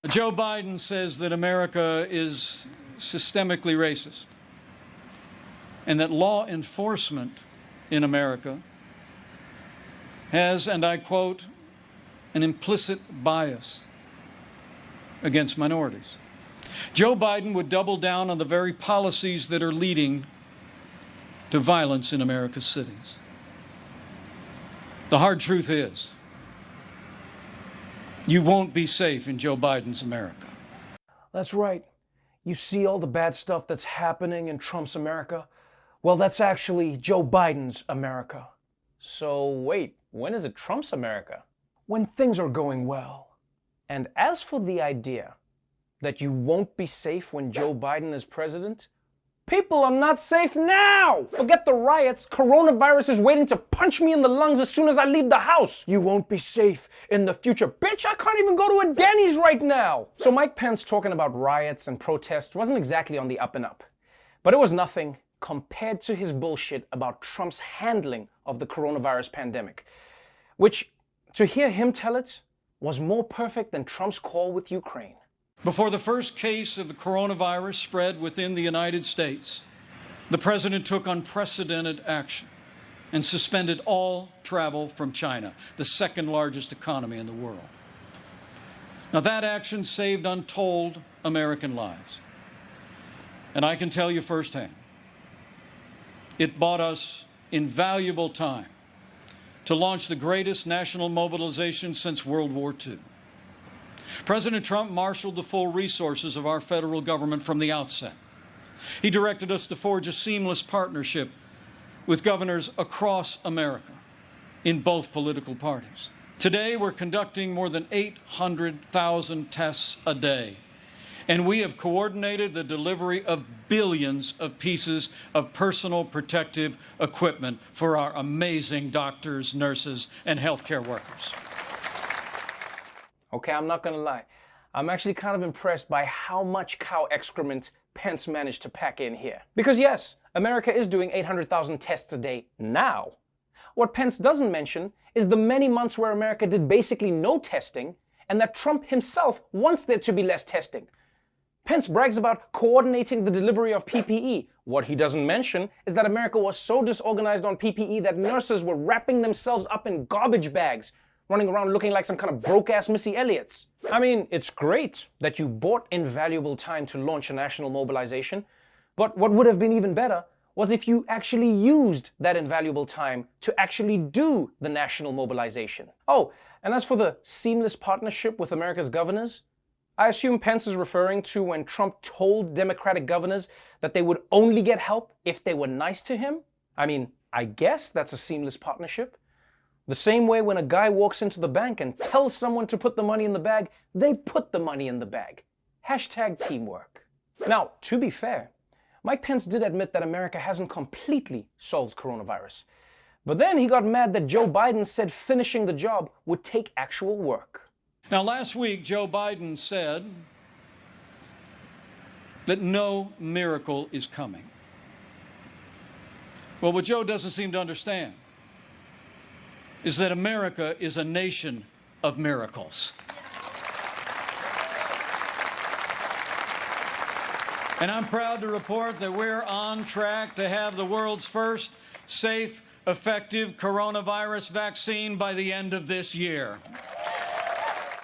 Joe Biden says that America is systemically racist and that law enforcement in America has, and I quote, an implicit bias against minorities. Joe Biden would double down on the very policies that are leading to violence in America's cities. The hard truth is, you won't be safe in Joe Biden's America. That's right. You see all the bad stuff that's happening in Trump's America? Well, that's actually Joe Biden's America. So wait, when is it Trump's America? When things are going well. And as for the idea that you won't be safe when Joe Biden is president, people are not safe now! Forget the riots, coronavirus is waiting to punch me in the lungs as soon as I leave the house. You won't be safe in the future. Bitch, I can't even go to a Denny's right now! So Mike Pence talking about riots and protests wasn't exactly on the up and up. But it was nothing compared to his bullshit about Trump's handling of the coronavirus pandemic, which, to hear him tell it, was more perfect than Trump's call with Ukraine. Before the first case of the coronavirus spread within the United States, the president took unprecedented action and suspended all travel from China, the second largest economy in the world. Now, that action saved untold American lives. And I can tell you firsthand, it bought us invaluable time to launch the greatest national mobilization since World War II. President Trump marshaled the full resources of our federal government from the outset. He directed us to forge a seamless partnership with governors across America in both political parties. Today, we're conducting more than 800,000 tests a day, and we have coordinated the delivery of billions of pieces of personal protective equipment for our amazing doctors, nurses, and healthcare workers. Okay, I'm not gonna lie. I'm actually kind of impressed by how much cow excrement Pence managed to pack in here. Because yes, America is doing 800,000 tests a day now. What Pence doesn't mention is the many months where America did basically no testing, and that Trump himself wants there to be less testing. Pence brags about coordinating the delivery of PPE. What he doesn't mention is that America was so disorganized on PPE that nurses were wrapping themselves up in garbage bags, running around looking like some kind of broke-ass Missy Elliott's. I mean, it's great that you bought invaluable time to launch a national mobilization, but what would have been even better was if you actually used that invaluable time to actually do the national mobilization. Oh, and as for the seamless partnership with America's governors, I assume Pence is referring to when Trump told Democratic governors that they would only get help if they were nice to him. I mean, I guess that's a seamless partnership. The same way when a guy walks into the bank and tells someone to put the money in the bag, they put the money in the bag. Hashtag teamwork. Now, to be fair, Mike Pence did admit that America hasn't completely solved coronavirus. But then he got mad that Joe Biden said finishing the job would take actual work. Now, last week, Joe Biden said that no miracle is coming. Well, what Joe doesn't seem to understand is that America is a nation of miracles. And I'm proud to report that we're on track to have the world's first safe, effective coronavirus vaccine by the end of this year.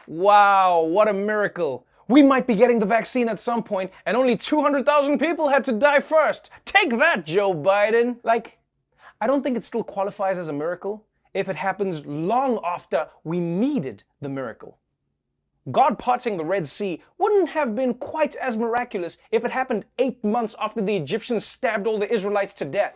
Wow, what a miracle. We might be getting the vaccine at some point, and only 200,000 people had to die first. Take that, Joe Biden. Like, I don't think it still qualifies as a miracle if it happens long after we needed the miracle. God parting the Red Sea wouldn't have been quite as miraculous if it happened 8 months after the Egyptians stabbed all the Israelites to death.